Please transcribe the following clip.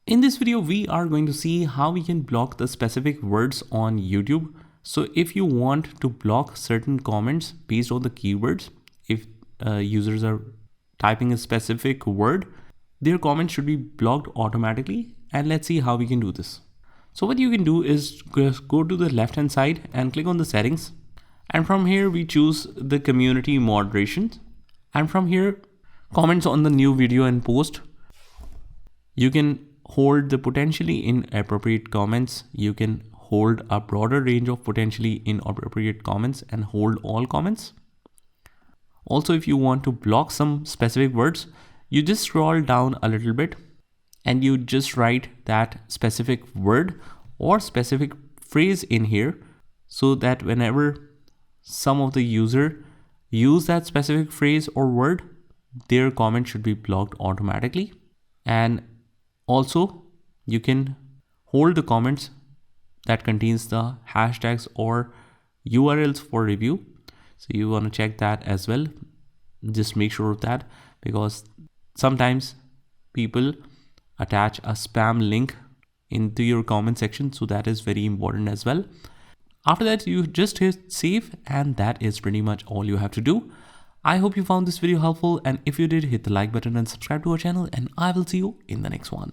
In this video, we are going to see how we can block the specific words on YouTube. So if you want to block certain comments based on the keywords, if users are typing a specific word, their comments should be blocked automatically. And let's see how we can do this. So what you can do is just go to the left hand side and click on the settings. And from here, we choose the community moderation. And from here, comments on the new video and post. You can hold the potentially inappropriate comments. You can hold a broader range of potentially inappropriate comments and hold all comments. Also, if you want to block some specific words, you just scroll down a little bit and you just write that specific word or specific phrase in here, so that whenever some of the user use that specific phrase or word, their comment should be blocked automatically. And also, you can hold the comments that contains the hashtags or URLs for review. So you want to check that as well. Just make sure of that, because sometimes people attach a spam link into your comment section. So that is very important as well. After that, you just hit save, and that is pretty much all you have to do. I hope you found this video helpful, and if you did, hit the like button and subscribe to our channel, and I will see you in the next one.